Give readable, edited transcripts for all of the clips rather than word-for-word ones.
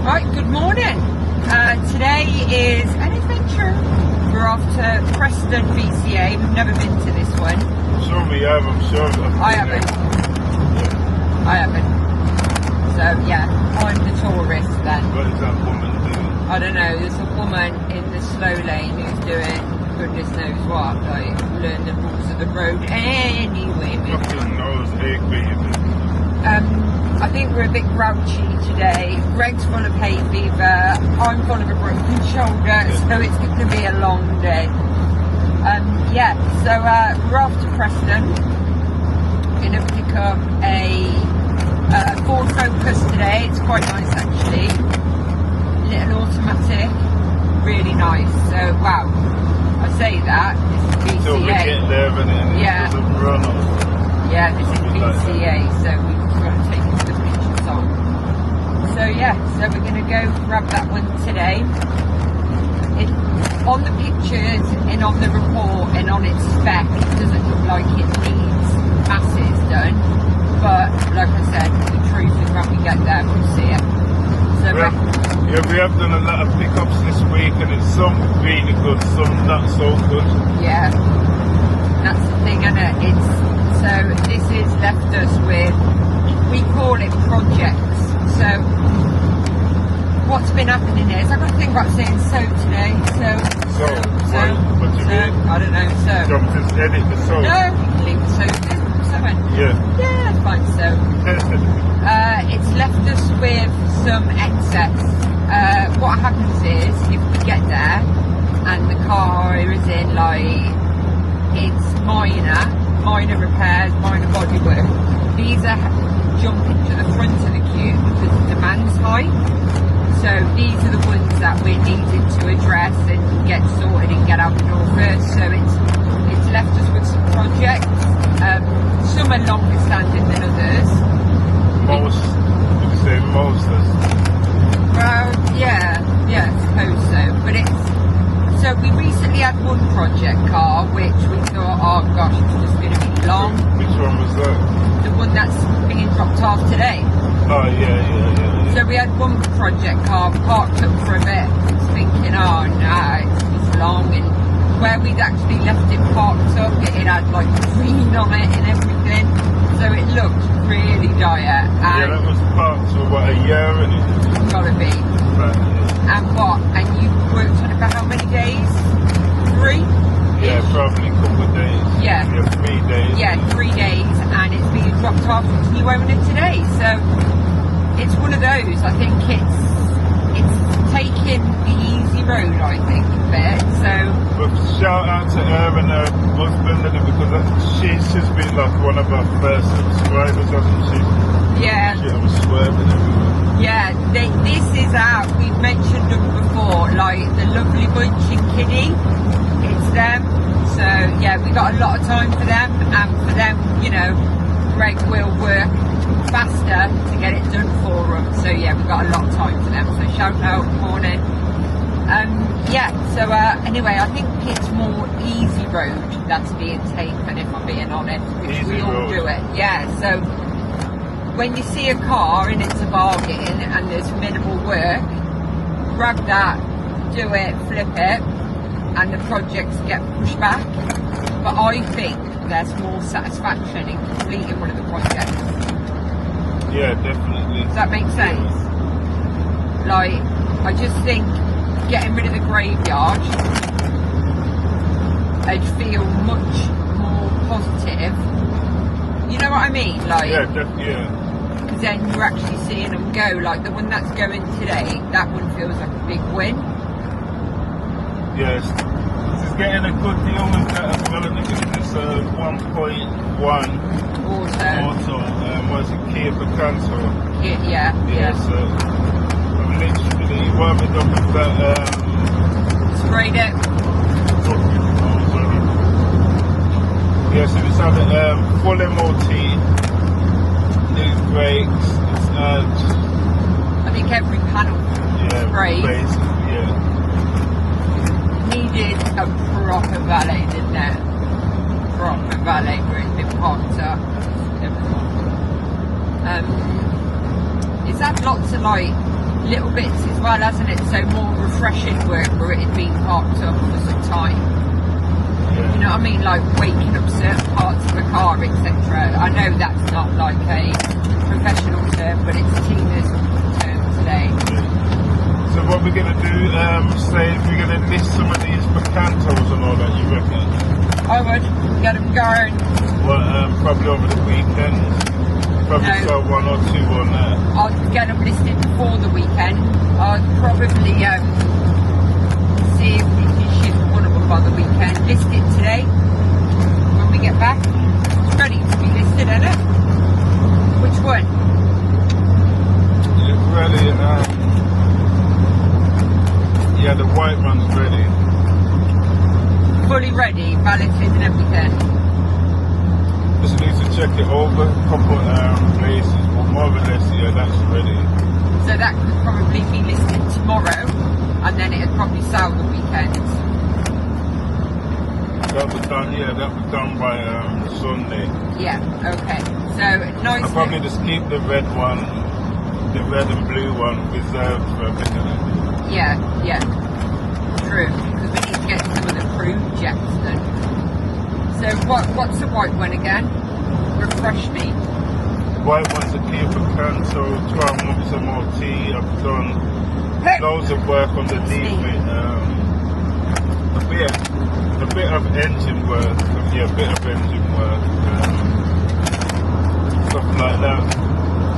Right, good morning. Today is an adventure. We're off to Preston BCA. We've never been to this one. Sure we have, I'm sure. I haven't. So yeah, I'm the tourist then. What is that woman doing? I don't know, there's a woman in the slow lane who's doing goodness knows what, like learn the rules of the road anyway. Fucking nose egg baby. I think we're a bit grouchy today. Greg's full of hay fever. I'm full of a broken shoulder, so it's going to be a long day. So we're off to Preston. Going to pick up a Ford Focus today. It's quite nice actually. Little automatic, really nice. So wow, I say that this is BCA. Until we get there and it doesn't run off. Yeah, this is BCA, so we've got to take it to the picture song. So yeah, so we're going to go grab that one today. On the pictures and on the report and on its spec, it doesn't look like it needs masses done. But like I said, the truth is when we get there, we'll see it. So we have done a lot of pickups this week, and it's some really good, some not so good. Yeah, that's the thing, isn't it? So this has left us with, we call it projects. So what's been happening is, I've got to think about saying so today. What do you mean? I don't know, so. Do you want me to edit the so? No, you can leave the so in. Yeah, it's fine, so. It's left us with some excess. What happens is, if we get there, and the car is in like, it's minor repairs, minor bodywork, these are jumping to the front of the queue because the demand's high. So these are the ones that we're needing to address and get sorted and get out the door first. So it's left us with some projects. Some are longer standing than others. Most. Well, yeah, I suppose so. But so we recently had one project car which we thought, oh gosh, it's just going to be long. Which one was that? The one that's being dropped off today. Oh yeah. So we had one project car parked up for a bit, thinking, oh no, it's long, and where we'd actually left it parked up, it had like green on it and everything, so it looked really dire. And that was parked for what, a year, and it's gotta be. Right. And you worked on it for how many days? 3? Yeah, probably a couple of days. Yeah. 3 days. Yeah, 3 days, and it's being dropped off to its new owner today. So it's one of those. I think it's taking the easy road, I think, a bit. So but shout out to her and her husband, because she's just been like one of our first subscribers, hasn't she? Yeah. She was swerving everywhere. Yeah, this is we've mentioned them before, like the lovely bunch in Kiddie. It's them. So yeah, we got a lot of time for them, and for them, Greg will work faster to get it done for them. So yeah, we've got a lot of time for them. So shout out, morning. Anyway, I think it's more easy road that's being taken, if I'm being honest, which easy we all road. do it. Yeah, so when you see a car and it's a bargain and there's minimal work, grab that, do it, flip it, and the projects get pushed back. But I think there's more satisfaction in completing one of the projects. Yeah, definitely. Does that make sense? Like, I just think getting rid of the graveyard, I'd feel much more positive. You know what I mean? Like, yeah, definitely. Because then you're actually seeing them go. Like the one that's going today, that one feels like a big win. Yes. This is getting a good deal with that as well. I think it's 1.1 auto. Was it Kia Picanto? Yeah. So I'm literally warmed up with that. Sprayed it. Yes, so it's had full MOT, new brakes, it's had... I think every panel sprayed. Basically, Needed a proper valet, didn't it? Proper valet where it's been parked up. It's had lots of like little bits as well, hasn't it? So more refreshing work where it had been parked up for some time. Yeah. You know what I mean? Like waking up certain parts of the car, etc. I know that's not like a professional term, but it's Tina's term today. So what we're going to do, say we're going to list some of these Picantos and all that, you reckon? I would get them going. Well, probably over the weekend. Probably No. sell one or two on there. I'll get them listed before the weekend. I'll probably see if we can ship one of them by the weekend. List it today when we get back. It's ready to be listed, isn't it? Which one? It's ready. Yeah, the white one's ready. Fully ready, balloted and everything. Just need to check it over a couple places, but more or less, yeah, that's ready. So that could probably be listed tomorrow, and then it'd probably sell the weekend. That was done, yeah, that was done by Sunday. Yeah, okay. So nice. I'll probably just keep the red one, the red and blue one reserved for a bit of it. Yeah, true. Because we need to get some of the crude jets done. So what's the white one again? Refresh me. White one's a Kia Picanto, 12 months MOT. I've done loads of work underneath it. A bit of engine work, stuff like that.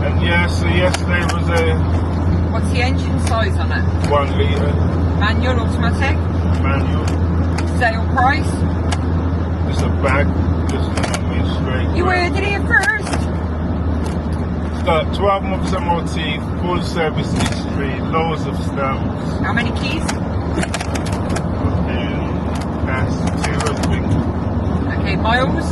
And yeah, so yesterday was a What's the engine size on it? 1 litre Manual, automatic? manual. Sale price? It's a bag, just straight. You heard it here first. It's got 12 months MOT, full service history, loads of stamps. How many keys? That's 2 or 3. Okay, miles?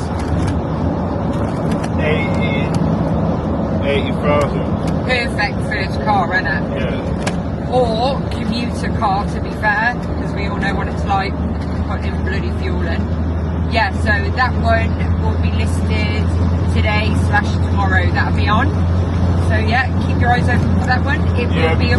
80,000. Perfect first car, isn't it? Yeah. Or commuter car, to be fair, because we all know what it's like putting bloody fuel in. Yeah, so that one will be listed today/tomorrow. That'll be on. So yeah, keep your eyes open for that one. It will be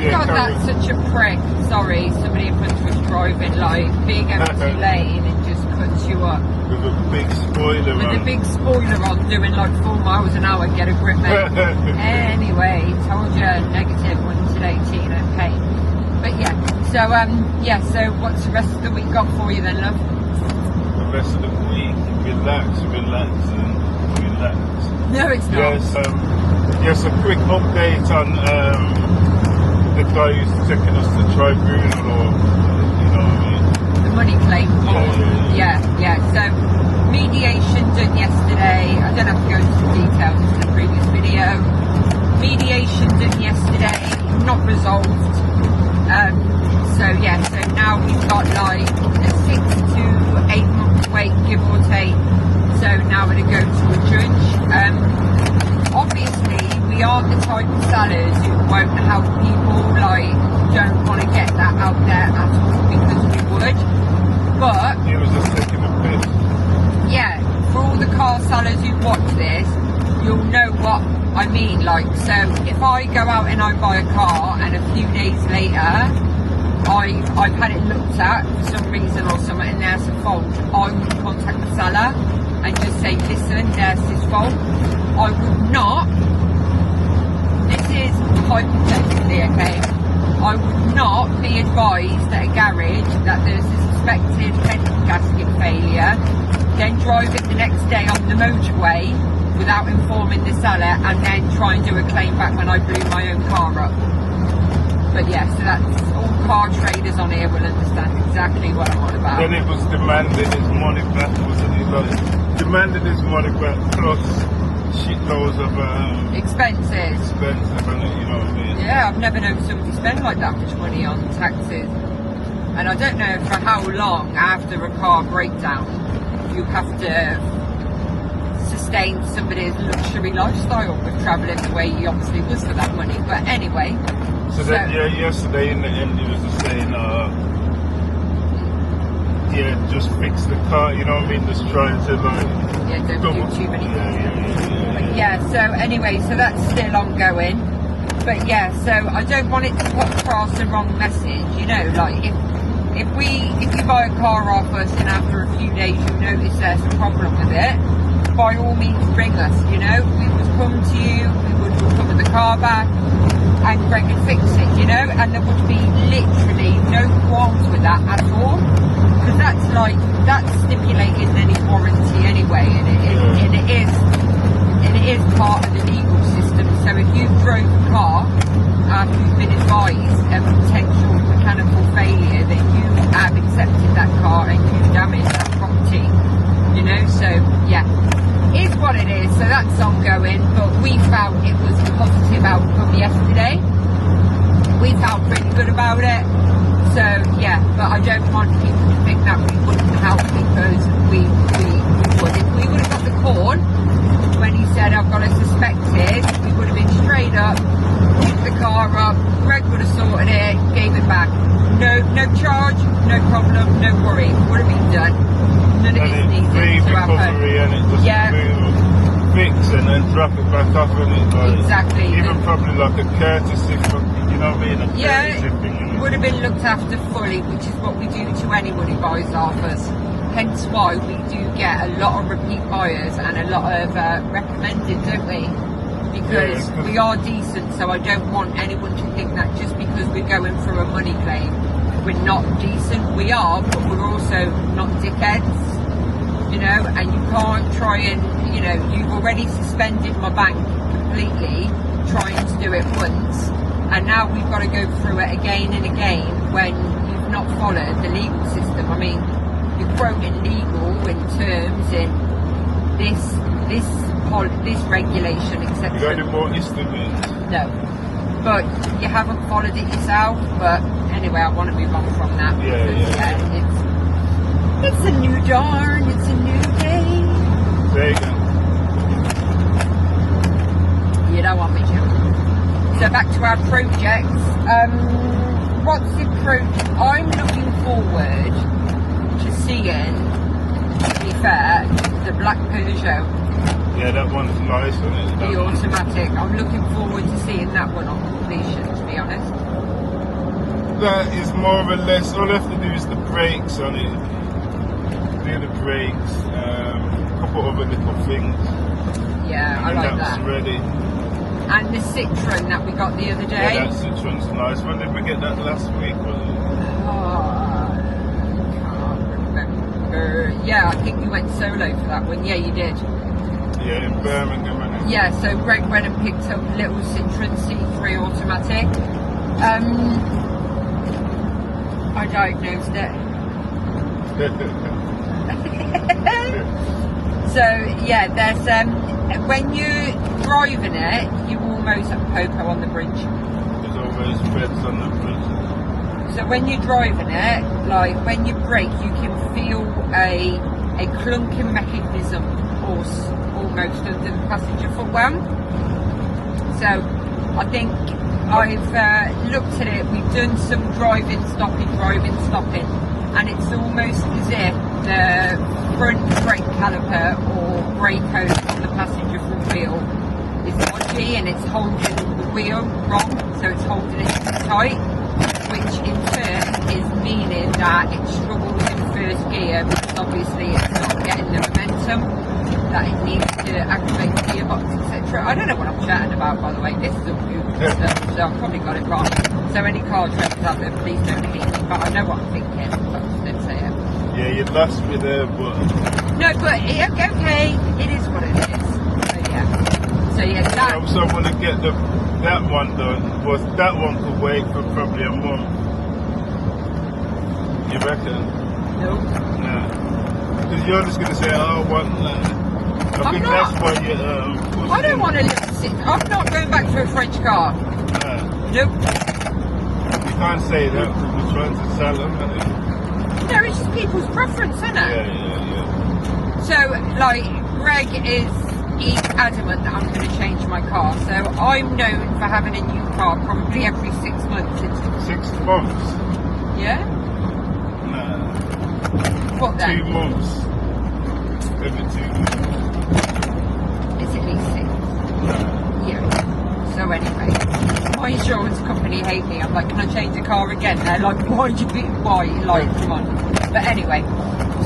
God, that's such a prick. Sorry, somebody in front of us driving like big empty lane and just cuts you up. With a big spoiler With on. a big spoiler on, doing like 4 miles an hour. Get a grip, mate. Anyway, told you, negative one today, Tina. Pain. But yeah, so what's the rest of the week got for you then, love? The rest of the week, relax. No, it's not. Yes, a quick update on the guy who's taking us to tribunal, or you know what I mean? The money claim form. Yeah. So mediation done yesterday. I don't have to go into the details in the previous video. Mediation done yesterday, not resolved. So now we've got like a 6 to 8 month wait, give or take. So now we're going to go to a judge. Obviously, we are the type of sellers who won't help people, like, don't want to get that out there at all, because we would. But He was just taking a piss. yeah, for all the car sellers who watch this, you'll know what I mean. Like, so if I go out and I buy a car and a few days later I've had it looked at for some reason or something and there's a fault, I would contact the seller and just say, listen, there's this fault. I would not, this is hypothetically, okay, I would not be advised at a garage that there's a suspected petrol gasket failure, then drive it the next day on the motorway without informing the seller, and then try and do a claim back when I blew my own car up. But yeah, so that's all car traders on here will understand exactly what I'm on about. Then it was demanding his money back, wasn't he? Like, demanding his money back plus shitloads of Expenses. expensive, and you know what I mean? Yeah, I've never known somebody spend like that much money on taxes. And I don't know for how long after a car breakdown you have to sustain somebody's luxury lifestyle with travelling the way he obviously was for that money. But anyway. So then, yesterday in the end he was just saying, just fix the car, you know what I mean? Just trying to like... Yeah, don't do too many things. Yeah. So anyway, so that's still ongoing. But yeah, so I don't want it to put across the wrong message, you know, like if you buy a car off us and after a few days you notice there's a problem with it, by all means ring us, you know, we would come to you, we would recover the car back and Greg would fix it, you know, and there would be literally no qualms with that at all, because that's stipulated in any warranty anyway, and it is part of the legal system. So if you drove a car after you've been advised of potential mechanical failure, then you have accepted that car and you damaged that property, you know. So yeah, it's what it is. So that's ongoing, but we felt it was a positive outcome yesterday. We felt really good about it. So yeah, but I don't want people to think that we wouldn't help, because we would. If we would have got the call when he said I've got a suspected, we would have been straight up, picked the car up, Greg would have sorted it, gave it back. No charge, no problem, no worry. Would have been done. None of this needed to happen. And it just fix and then drop it back off, and it like, exactly. Even probably like a courtesy for, you know what I mean? Would have been looked after fully, which is what we do to anyone who buys off us. Hence why we do get a lot of repeat buyers and a lot of recommended, don't we? Because we are decent, so I don't want anyone to think that just because we're going through a money claim, we're not decent. We are, but we're also not dickheads, you know, and you can't try and, you know, you've already suspended my bank completely trying to do it once, and now we've got to go through it again and again when you've not followed the legal system. I mean, you're quoting legal in terms in this regulation, etc. You got any more estimates? No, but you haven't followed it yourself. But anyway, I want to move on from that. It's a new dawn. It's a new day. There you go. You don't want me to. So back to our projects. What's the project? I'm looking forward to seeing, to be fair, the black Peugeot. Yeah, that one's nice, isn't it? The automatic. I'm looking forward to seeing that one on completion, to be honest. That is more or less, all I have to do is the brakes on it. Do the brakes, a couple other little things. Yeah, I like that's that. Ready. And the Citroen that we got the other day. Yeah, that Citroen's nice. When did we get that last week? Can't remember. Yeah, I think you went solo for that one. Yeah, you did. Yeah, in Birmingham, isn't it? Yeah, so Greg went and picked up a little Citroen C3 automatic. I diagnosed it. So yeah, there's when you're driving it, you almost have Poco on the bridge. There's always beds on the bridge. So when you're driving it, like when you brake, you can feel a clunking mechanism almost under the passenger footwell. So I think I've looked at it. We've done some driving, stopping, and it's almost as if the front brake caliper or brake hose on the passenger front wheel is dodgy and it's holding the wheel wrong, so it's holding it too tight, which in turn is meaning that it struggles in first gear because obviously it's not getting the momentum that it needs to activate the gearbox, etc. I don't know what I'm chatting about, by the way. This is all Google stuff, so I've probably got it wrong. So any car traders out there, please don't hate me, but I know what I'm thinking, but don't say it. Yeah, you lost me there, but... No, but okay, it is what it is. So yeah, that... I'm so going to get that one done, but that one could wait for probably a month. You reckon? No. Nah. Because you're just going to say, oh, I want that. I think that's why you... I don't want to listen. I'm not going back to a French car. Nope. You can't say that because we're trying to sell them. No, it's just people's preference, isn't it? Yeah. So, like, Greg he's adamant that I'm going to change my car. So I'm known for having a new car probably every 6 months. 6 months? Yeah? Nah. What then? 2 months. Every 2 months. It's at least 6. Nah. Yeah. So anyway, my insurance company hate me. I'm like, can I change the car again? They're like, why? Like, come on. But anyway,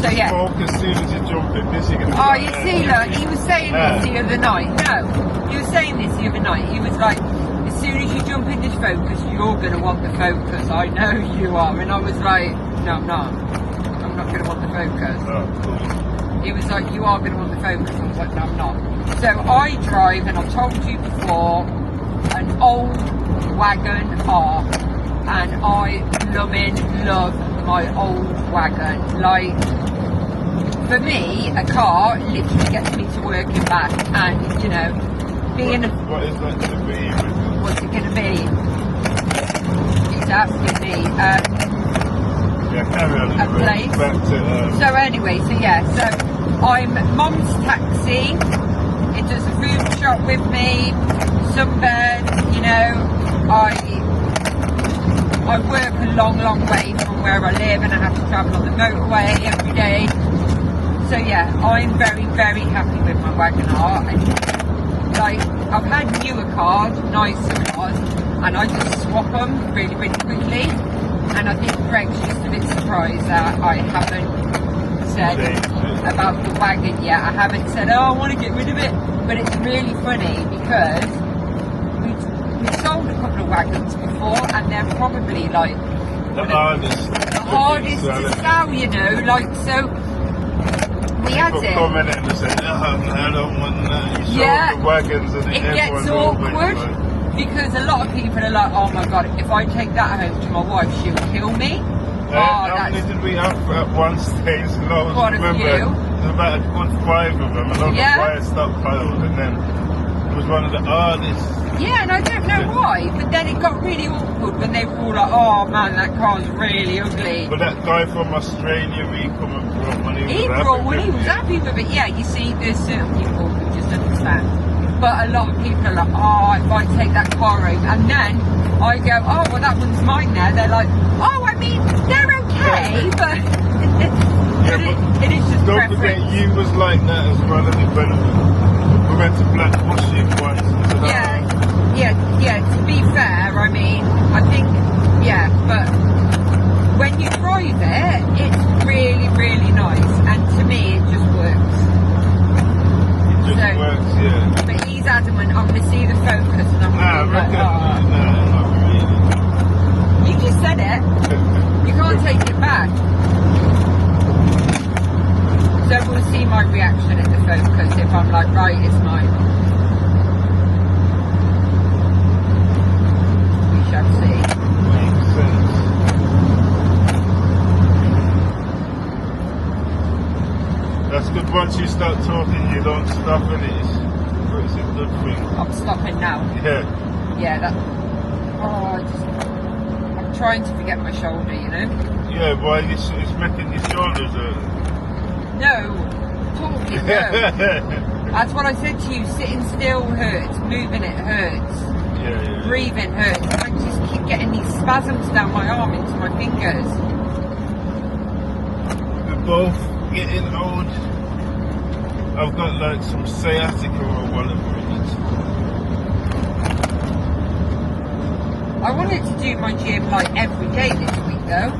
so yeah. Focus, as soon as you jump in this, you're going to oh, you see, look, he was saying this the other night. No, he was saying this the other night. He was like, as soon as you jump in this Focus, you're going to want the Focus. I know you are. And I was like, no, I'm not. I'm not going to want the Focus. Oh, cool. He was like, you are going to want the Focus. I was like, no, I'm not. So I drive, and I've told you before, an old wagon R. And I love my old wagon. Like, for me, a car literally gets me to work and back. And, you know, being what is that going to be? What's it going to be? He's asking me. Yeah, carry on. A place. Back to, so anyway, so yeah, so I'm Mum's taxi. It does a food shop with me, sunbed, you know. I work a long way from where I live, and I have to travel on the motorway every day. So yeah, I'm very happy with my wagon R. And like, I've had newer cars, nicer cars, and I just swap them really quickly. And I think Greg's just a bit surprised that I haven't said about the wagon yet. I haven't said, oh, I want to get rid of it. But it's really funny because we sold a couple of wagons before, and they're probably like the hardest to sell, you know. Like, so we had it. Come in and say, I don't want that. You sold the wagons, and it gets awkward. Because a lot of people are like, oh my god, if I take that home to my wife, she'll kill me. How many did we have at one stage? Quite a few. There was about a good 5 of them. A lot of wire stockpiled, and then it was one of the hardest. Yeah, and I don't know why, but then it got really awkward when they were all like, oh man, that car's really ugly. But that guy from Australia, he come and brought when he was happy with it. Yeah, you see, there's certain people who just understand. But a lot of people are like, oh, if I take that car home, and then I go, oh, well, that one's mine now. They're like, oh, I mean, they're okay, but, it is just don't preference. Forget, you was like that as well, and we went to Black Bushing once. Yeah, to be fair, I mean, I think, yeah, but when you drive it, it's really nice, and to me, it just works. Works, yeah. But he's adamant, I'm going to see the Focus, and I'm going to be like, no, not really. You just said it. You can't take it back. So we'll see my reaction at the Focus if I'm like, right, it's mine. We shall see. Makes sense. That's good. Once you start talking, you don't stop, and it's a good thing. I'm stopping now. Yeah. Yeah, that. Oh, I'm trying to forget my shoulder, you know. Yeah, why it's making your shoulders hurt? No, talking. No. That's what I said to you. Sitting still hurts. Moving it hurts. Yeah. Breathing hurts. I just keep getting these spasms down my arm into my fingers. We're both getting old. I've got like some sciatica or whatever it is. I wanted to do my gym like every day this week though.